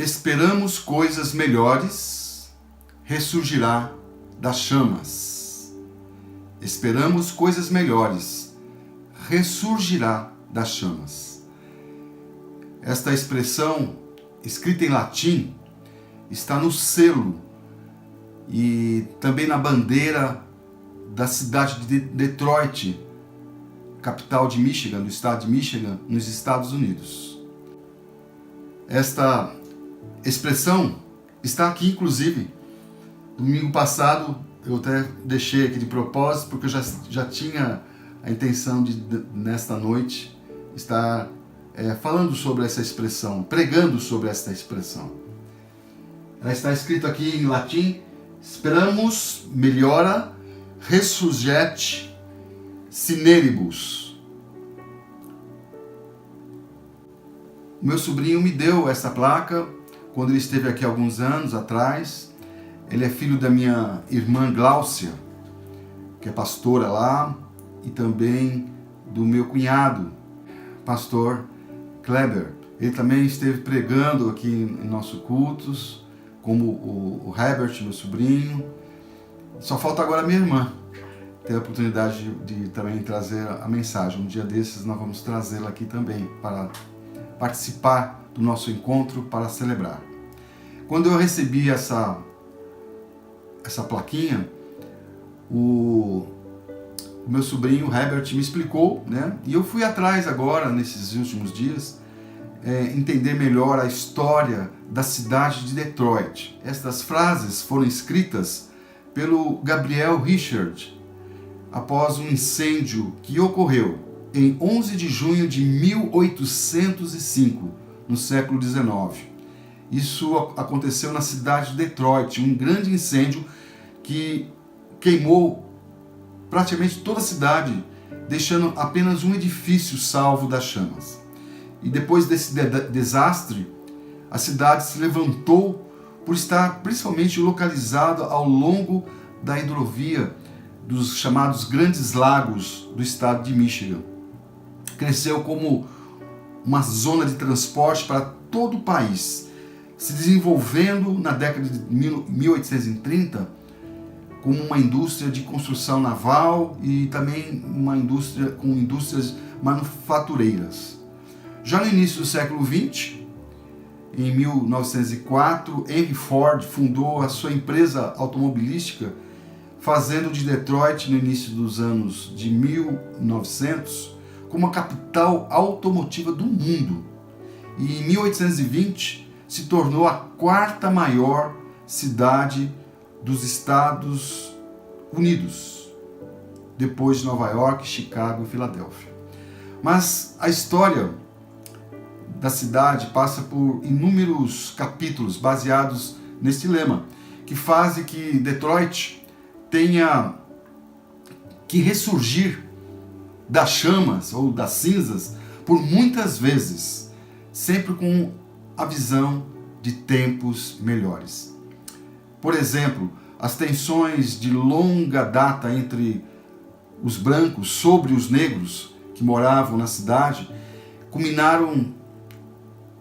Esperamos coisas melhores, ressurgirá das chamas. Esperamos coisas melhores, ressurgirá das chamas. Esta expressão, escrita em latim, está no selo e também na bandeira da cidade de Detroit, capital de Michigan, do estado de Michigan, nos Estados Unidos. Esta expressão está aqui, inclusive. Domingo passado eu até deixei aqui de propósito, porque eu já tinha a intenção de, nesta noite, estar falando sobre essa expressão, pregando sobre esta expressão. Ela está escrita aqui em latim: Speramus meliora resurget cineribus. O meu sobrinho me deu essa placa quando ele esteve aqui alguns anos atrás. Ele é filho da minha irmã Gláucia, que é pastora lá, e também do meu cunhado, pastor Kleber. Ele também esteve pregando aqui em nossos cultos, como o Herbert, meu sobrinho. Só falta agora a minha irmã ter a oportunidade de também trazer a mensagem. Um dia desses nós vamos trazê-la aqui também para participar do nosso encontro, para celebrar. Quando eu recebi essa plaquinha, o meu sobrinho Herbert me explicou, né? E eu fui atrás agora, nesses últimos dias, entender melhor a história da cidade de Detroit. Estas frases foram escritas pelo Gabriel Richard após um incêndio que ocorreu em 11 de junho de 1805, no século XIX. Isso aconteceu na cidade de Detroit, um grande incêndio que queimou praticamente toda a cidade, deixando apenas um edifício salvo das chamas. E depois desse desastre, a cidade se levantou por estar principalmente localizada ao longo da hidrovia dos chamados Grandes Lagos do estado de Michigan. Cresceu como uma zona de transporte para todo o país, se desenvolvendo na década de 1830 como uma indústria de construção naval e também uma indústria com indústrias manufatureiras. Já no início do século XX, em 1904, Henry Ford fundou a sua empresa automobilística, fazendo de Detroit, no início dos anos de 1900, como a capital automotiva do mundo. E em 1820 se tornou a quarta maior cidade dos Estados Unidos, depois de Nova York, Chicago e Filadélfia. Mas a história da cidade passa por inúmeros capítulos baseados neste lema, que fazem que Detroit tenha que ressurgir das chamas ou das cinzas por muitas vezes, sempre com a visão de tempos melhores. Por exemplo, as tensões de longa data entre os brancos sobre os negros que moravam na cidade culminaram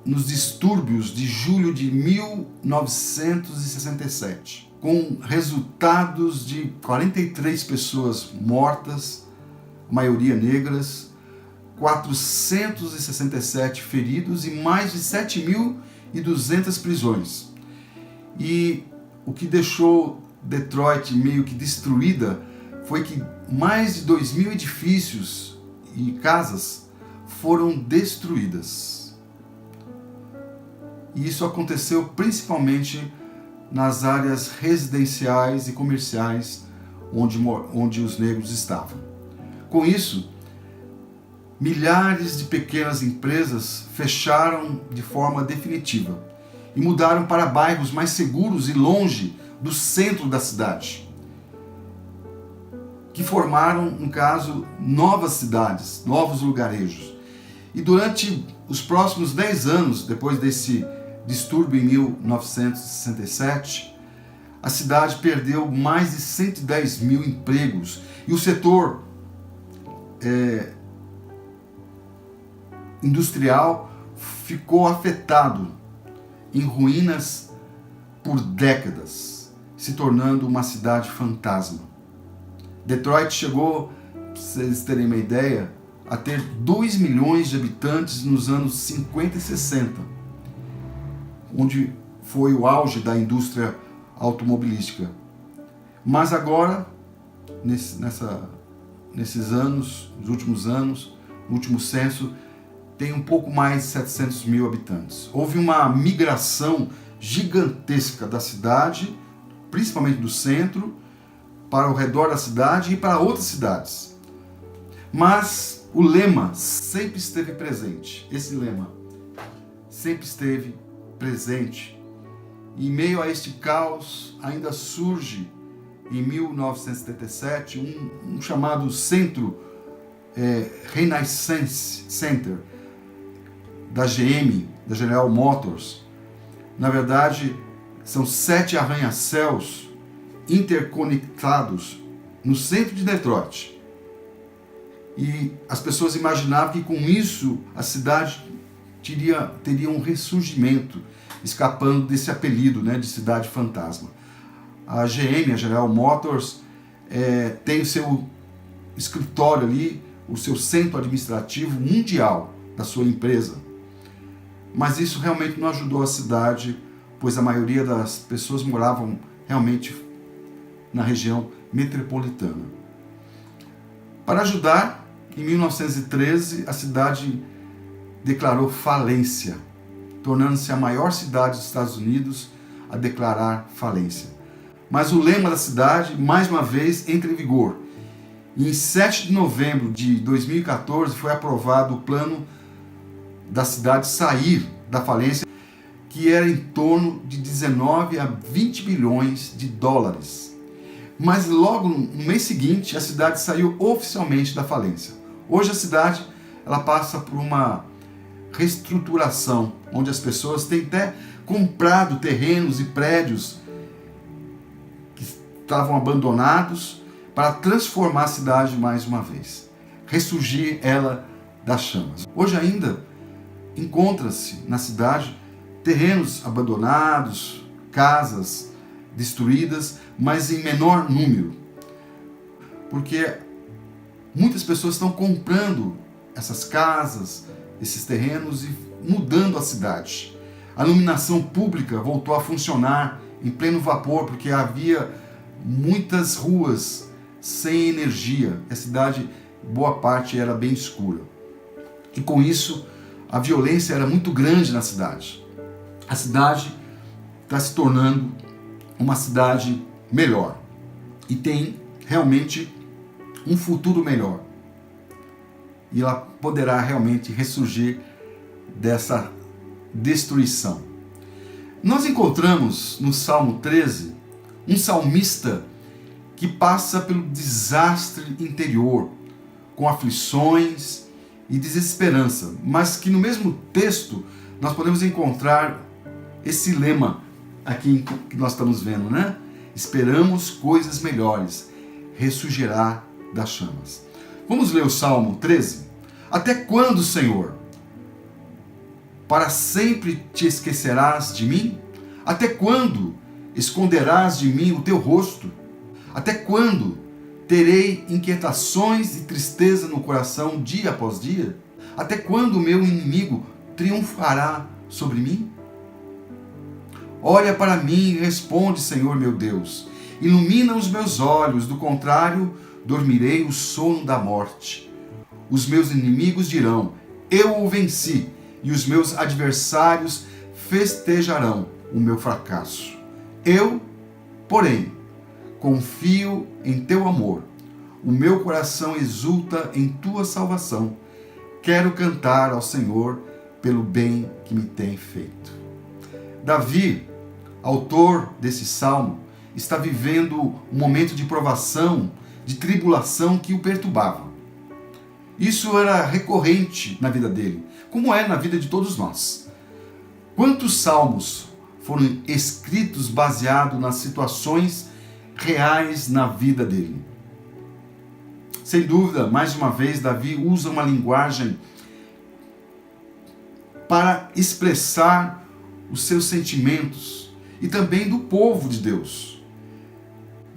nos distúrbios de julho de 1967, com resultados de 43 pessoas mortas, a maioria negras, 467 feridos e mais de 7.200 prisões. E o que deixou Detroit meio que destruída foi que mais de 2.000 edifícios e casas foram destruídas. E isso aconteceu principalmente nas áreas residenciais e comerciais onde os negros estavam. Com isso, milhares de pequenas empresas fecharam de forma definitiva e mudaram para bairros mais seguros e longe do centro da cidade, que formaram, no caso, novas cidades, novos lugarejos. E durante os próximos 10 anos, depois desse distúrbio em 1967, a cidade perdeu mais de 110 mil empregos e o setor industrial ficou afetado em ruínas por décadas, se tornando uma cidade fantasma. Detroit chegou, para vocês terem uma ideia, a ter 2 milhões de habitantes nos anos 50 e 60, onde foi o auge da indústria automobilística. Mas agora, nesses anos, nos últimos anos, no último censo, tem um pouco mais de 700 mil habitantes. Houve uma migração gigantesca da cidade, principalmente do centro, para o redor da cidade e para outras cidades. Mas o lema sempre esteve presente. Esse lema sempre esteve presente. Em meio a este caos, ainda surge, em 1977, um chamado Centro Renaissance Center, da GM, da General Motors. Na verdade, são 7 arranha-céus interconectados no centro de Detroit. E as pessoas imaginavam que com isso a cidade teria um ressurgimento, escapando desse apelido, né, de cidade fantasma. A GM, a General Motors, tem o seu escritório ali, o seu centro administrativo mundial da sua empresa. Mas isso realmente não ajudou a cidade, pois a maioria das pessoas moravam realmente na região metropolitana. Para ajudar, em 1913, a cidade declarou falência, tornando-se a maior cidade dos Estados Unidos a declarar falência. Mas o lema da cidade, mais uma vez, entra em vigor. E em 7 de novembro de 2014 foi aprovado o plano da cidade sair da falência, que era em torno de 19 a 20 bilhões de dólares. Mas logo no mês seguinte, a cidade saiu oficialmente da falência. Hoje a cidade ela passa por uma reestruturação, onde as pessoas têm até comprado terrenos e prédios que estavam abandonados para transformar a cidade mais uma vez, ressurgir ela das chamas. Hoje ainda encontra-se na cidade terrenos abandonados, casas destruídas, mas em menor número, porque muitas pessoas estão comprando essas casas, esses terrenos e mudando a cidade. A iluminação pública voltou a funcionar em pleno vapor, porque havia muitas ruas sem energia. A cidade, boa parte, era bem escura. E com isso, a violência era muito grande na cidade. A cidade está se tornando uma cidade melhor e tem realmente um futuro melhor. E ela poderá realmente ressurgir dessa destruição. Nós encontramos no Salmo 13 um salmista que passa pelo desastre interior, com aflições e desesperança, mas que no mesmo texto nós podemos encontrar esse lema aqui que nós estamos vendo, né? Esperamos coisas melhores, ressurgirá das chamas. Vamos ler o Salmo 13? Até quando, Senhor? Para sempre te esquecerás de mim? Até quando esconderás de mim o teu rosto? Até quando terei inquietações e tristeza no coração dia após dia? Até quando o meu inimigo triunfará sobre mim? Olha para mim e responde, Senhor meu Deus. Ilumina os meus olhos, do contrário, dormirei o sono da morte. Os meus inimigos dirão, eu o venci, e os meus adversários festejarão o meu fracasso. Eu, porém, confio em teu amor. O meu coração exulta em tua salvação. Quero cantar ao Senhor pelo bem que me tem feito. Davi, autor desse salmo, está vivendo um momento de provação, de tribulação que o perturbava. Isso era recorrente na vida dele, como é na vida de todos nós. Quantos salmos foram escritos baseados nas situações reais na vida dele? Sem dúvida, mais uma vez, Davi usa uma linguagem para expressar os seus sentimentos e também do povo de Deus,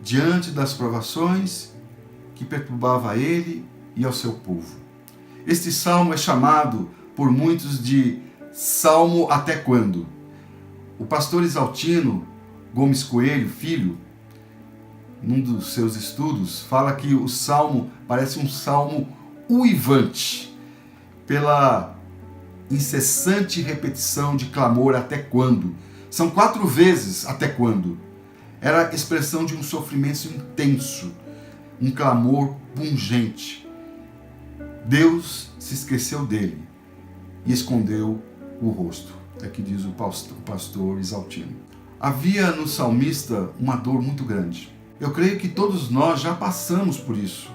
diante das provações que perturbava a ele e ao seu povo. Este salmo é chamado por muitos de Salmo Até Quando. O pastor Isaltino Gomes Coelho, filho, num dos seus estudos, fala que o salmo parece um salmo uivante, pela incessante repetição de clamor até quando. São 4 vezes até quando. Era a expressão de um sofrimento intenso, um clamor pungente. Deus se esqueceu dele e escondeu o rosto. É que diz o pastor Isaltino. Havia no salmista uma dor muito grande. Eu creio que todos nós já passamos por isso.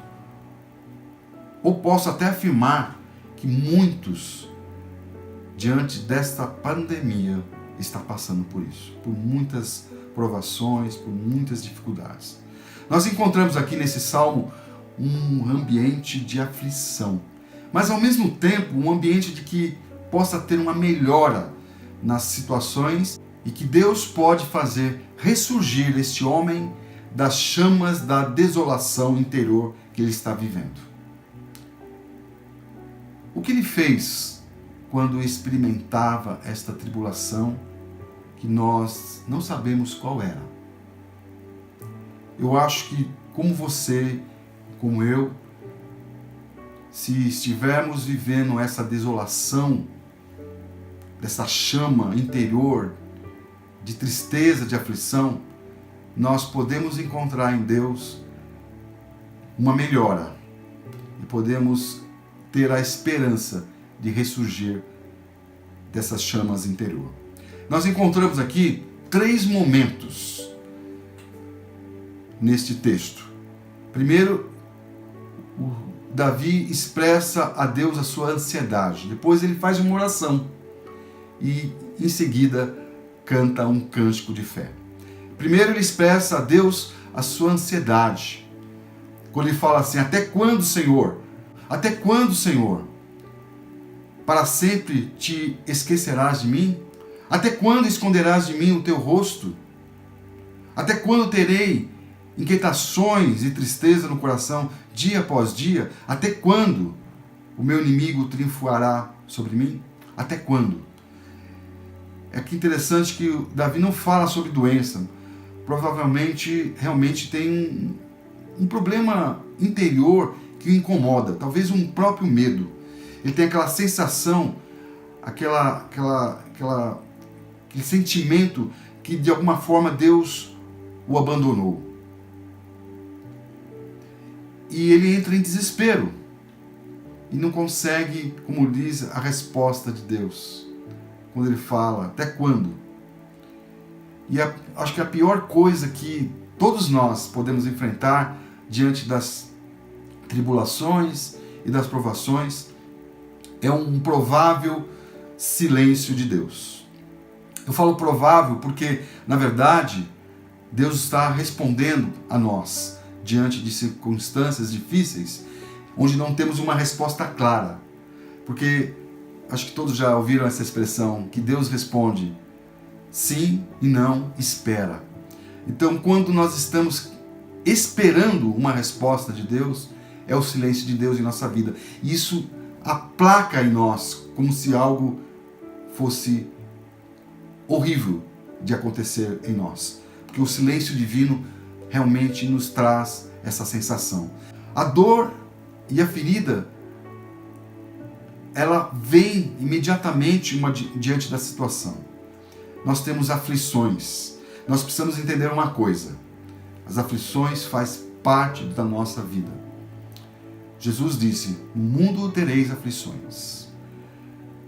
Ou posso até afirmar que muitos, diante desta pandemia, estão passando por isso, por muitas provações, por muitas dificuldades. Nós encontramos aqui nesse salmo um ambiente de aflição, mas ao mesmo tempo um ambiente de que possa ter uma melhora nas situações e que Deus pode fazer ressurgir este homem das chamas da desolação interior que ele está vivendo. O que ele fez quando experimentava esta tribulação que nós não sabemos qual era? Eu acho que, como você, como eu, se estivermos vivendo essa desolação, dessa chama interior de tristeza, de aflição, nós podemos encontrar em Deus uma melhora e podemos ter a esperança de ressurgir dessas chamas interior. Nós encontramos aqui 3 momentos neste texto. Primeiro, o Davi expressa a Deus a sua ansiedade. Depois ele faz uma oração e em seguida canta um cântico de fé. Primeiro ele expressa a Deus a sua ansiedade. Quando ele fala assim: até quando, Senhor? Até quando, Senhor? Para sempre te esquecerás de mim? Até quando esconderás de mim o teu rosto? Até quando terei inquietações e tristeza no coração dia após dia? Até quando o meu inimigo triunfará sobre mim? Até quando? É que interessante que o Davi não fala sobre doença. Provavelmente, realmente tem um problema interior que o incomoda, talvez um próprio medo. Ele tem aquela sensação, aquele sentimento que de alguma forma Deus o abandonou. E ele entra em desespero e não consegue, como diz, a resposta de Deus. Quando ele fala, até quando? E acho que a pior coisa que todos nós podemos enfrentar diante das tribulações e das provações é um provável silêncio de Deus. Eu falo provável porque, na verdade, Deus está respondendo a nós diante de circunstâncias difíceis, onde não temos uma resposta clara. Porque acho que todos já ouviram essa expressão, que Deus responde sim e não, espera. Então, quando nós estamos esperando uma resposta de Deus, é o silêncio de Deus em nossa vida. E isso aplaca em nós, como se algo fosse horrível de acontecer em nós. Porque o silêncio divino realmente nos traz essa sensação. A dor e a ferida, ela vem imediatamente diante da situação. Nós temos aflições. Nós precisamos entender uma coisa. As aflições fazem parte da nossa vida. Jesus disse: no mundo tereis aflições,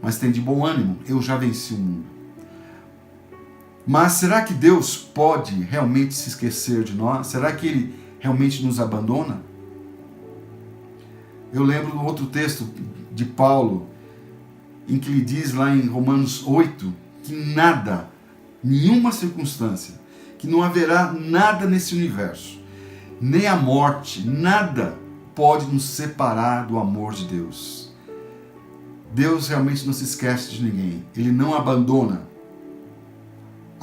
mas tem de bom ânimo, eu já venci o mundo. Mas será que Deus pode realmente se esquecer de nós? Será que Ele realmente nos abandona? Eu lembro de um outro texto de Paulo, em que ele diz lá em Romanos 8, que nada, nenhuma circunstância, que não haverá nada nesse universo, nem a morte, nada pode nos separar do amor de Deus. Deus realmente não se esquece de ninguém, Ele não abandona.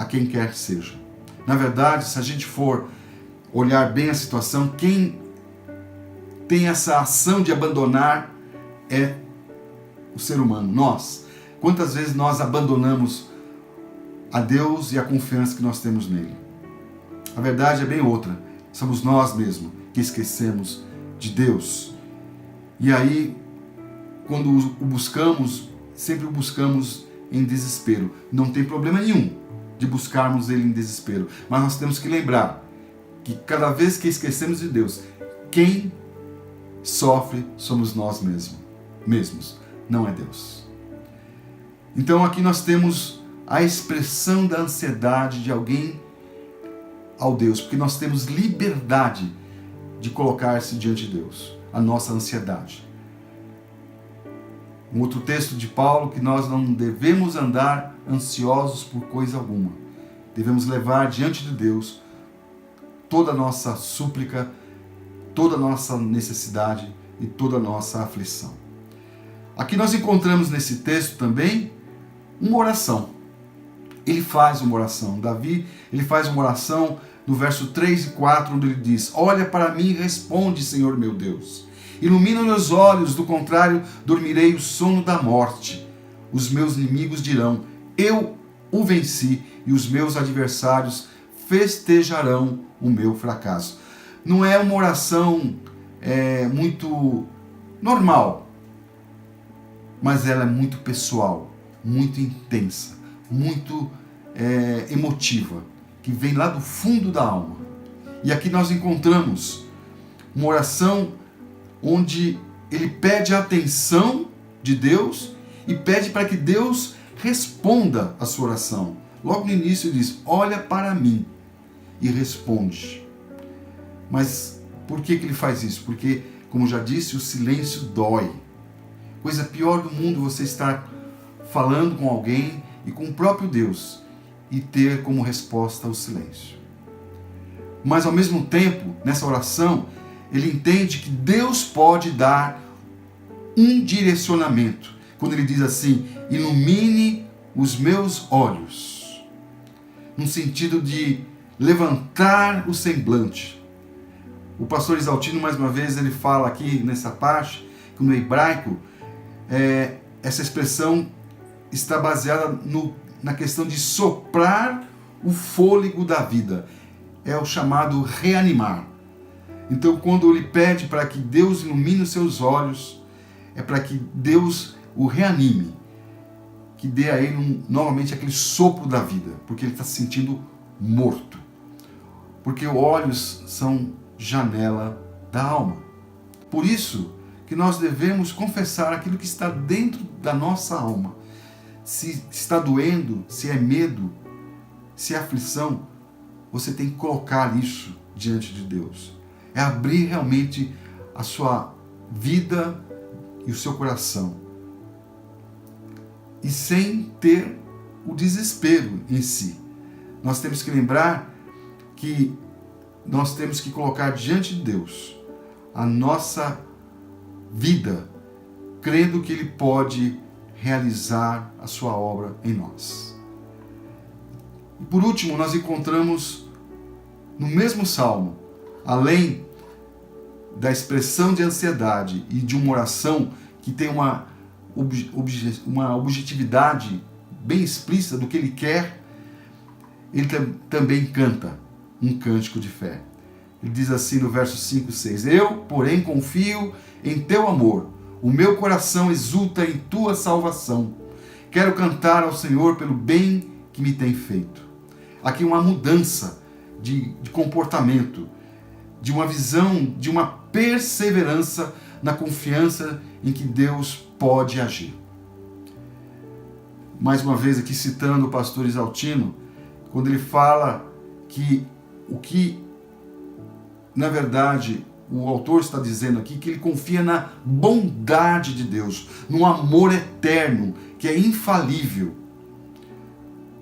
quem quer que seja. Na verdade, se a gente for olhar bem a situação, quem tem essa ação de abandonar é o ser humano, nós. Quantas vezes nós abandonamos a Deus e a confiança que nós temos nele? A verdade é bem outra. Somos nós mesmos que esquecemos de Deus. E aí, quando o buscamos, sempre o buscamos em desespero. Não tem problema nenhum de buscarmos ele em desespero. Mas nós temos que lembrar que cada vez que esquecemos de Deus, quem sofre somos nós mesmos, não é Deus. Então aqui nós temos a expressão da ansiedade de alguém ao Deus, porque nós temos liberdade de colocar-se diante de Deus, a nossa ansiedade. Um outro texto de Paulo, que nós não devemos andar ansiosos por coisa alguma. Devemos levar diante de Deus toda a nossa súplica, toda a nossa necessidade e toda a nossa aflição. Aqui nós encontramos nesse texto também uma oração. Ele faz uma oração. Davi, ele faz uma oração no verso 3 e 4, onde ele diz: olha para mim e responde, Senhor meu Deus. Ilumina meus olhos, do contrário, dormirei o sono da morte. Os meus inimigos dirão: eu o venci, e os meus adversários festejarão o meu fracasso. Não é uma oração muito normal, mas ela é muito pessoal, muito intensa, muito emotiva, que vem lá do fundo da alma. E aqui nós encontramos uma oração onde ele pede a atenção de Deus e pede para que Deus responda a sua oração. Logo no início ele diz: olha para mim e responde. Mas por que ele faz isso? Porque, como já disse, o silêncio dói. Coisa pior do mundo você estar falando com alguém e com o próprio Deus e ter como resposta o silêncio. Mas ao mesmo tempo, nessa oração, ele entende que Deus pode dar um direcionamento. Quando ele diz assim: ilumine os meus olhos. No sentido de levantar o semblante. O pastor Exaltino, mais uma vez, ele fala aqui nessa parte, que no hebraico, essa expressão está baseada na questão de soprar o fôlego da vida. É o chamado reanimar. Então, quando ele pede para que Deus ilumine os seus olhos, é para que Deus o reanime, que dê a ele novamente aquele sopro da vida, porque ele está se sentindo morto. Porque os olhos são janela da alma. Por isso que nós devemos confessar aquilo que está dentro da nossa alma. Se está doendo, se é medo, se é aflição, você tem que colocar isso diante de Deus. É abrir realmente a sua vida e o seu coração. E sem ter o desespero em si. Nós temos que lembrar que nós temos que colocar diante de Deus a nossa vida, crendo que Ele pode realizar a sua obra em nós. E por último, nós encontramos no mesmo salmo, além da expressão de ansiedade e de uma oração que tem uma objetividade bem explícita do que ele quer, ele também canta um cântico de fé. Ele diz assim no verso 5 e 6: eu, porém, confio em teu amor, o meu coração exulta em tua salvação. Quero cantar ao Senhor pelo bem que me tem feito. Aqui uma mudança de comportamento, de uma visão, de uma perseverança na confiança em que Deus pode agir. Mais uma vez aqui citando o pastor Exaltino, quando ele fala que o que, na verdade, o autor está dizendo aqui, que ele confia na bondade de Deus, no amor eterno, que é infalível.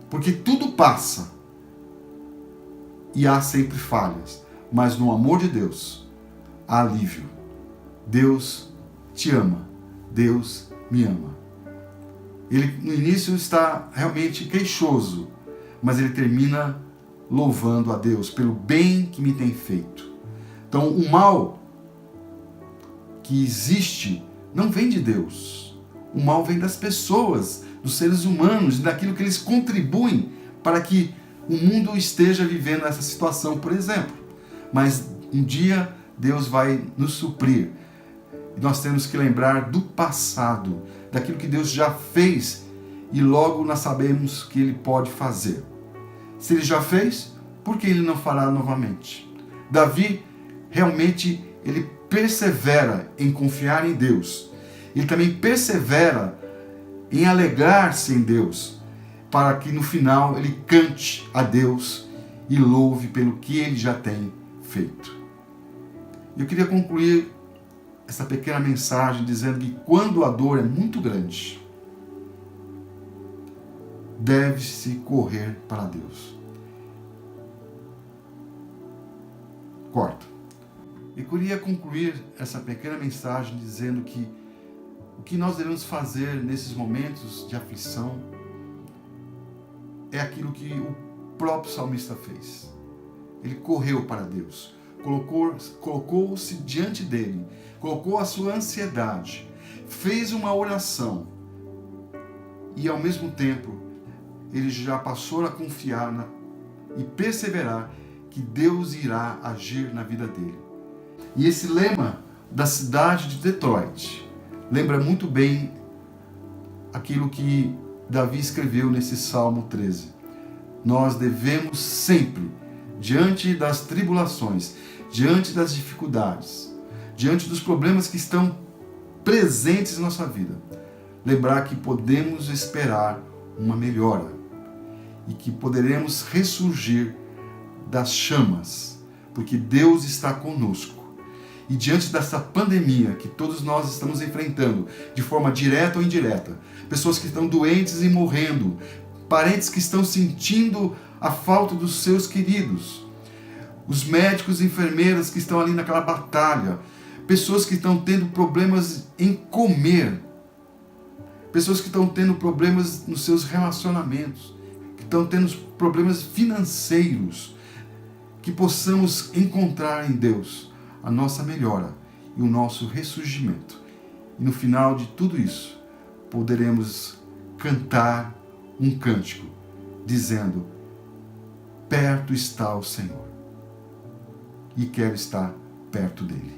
Porque tudo passa e há sempre falhas, mas no amor de Deus há alívio. Deus te ama, Deus me ama. Ele no início está realmente queixoso, mas ele termina louvando a Deus pelo bem que me tem feito. Então, o mal que existe não vem de Deus. O mal vem das pessoas, dos seres humanos, daquilo que eles contribuem para que o mundo esteja vivendo essa situação, por exemplo. Mas um dia Deus vai nos suprir. E nós temos que lembrar do passado, daquilo que Deus já fez, e logo nós sabemos que Ele pode fazer. Se Ele já fez, por que Ele não fará novamente? Davi, realmente, ele persevera em confiar em Deus. Ele também persevera em alegrar-se em Deus, para que no final ele cante a Deus e louve pelo que ele já tem feito. Eu queria concluir essa pequena mensagem dizendo que quando a dor é muito grande, deve-se correr para Deus. Quarto, eu queria concluir essa pequena mensagem dizendo que o que nós devemos fazer nesses momentos de aflição é aquilo que o próprio salmista fez. Ele correu para Deus, colocou-se diante dele, colocou a sua ansiedade, fez uma oração e ao mesmo tempo ele já passou a confiar e perseverar que Deus irá agir na vida dele. E esse lema da cidade de Detroit lembra muito bem aquilo que Davi escreveu nesse Salmo 13. Nós devemos sempre, diante das tribulações, diante das dificuldades, diante dos problemas que estão presentes em nossa vida, lembrar que podemos esperar uma melhora e que poderemos ressurgir das chamas, porque Deus está conosco. E diante dessa pandemia que todos nós estamos enfrentando, de forma direta ou indireta, pessoas que estão doentes e morrendo, parentes que estão sentindo a falta dos seus queridos, os médicos e enfermeiras que estão ali naquela batalha, pessoas que estão tendo problemas em comer, pessoas que estão tendo problemas nos seus relacionamentos, que estão tendo problemas financeiros, que possamos encontrar em Deus a nossa melhora e o nosso ressurgimento. E no final de tudo isso, poderemos cantar um cântico, dizendo: perto está o Senhor, e quero estar perto dele.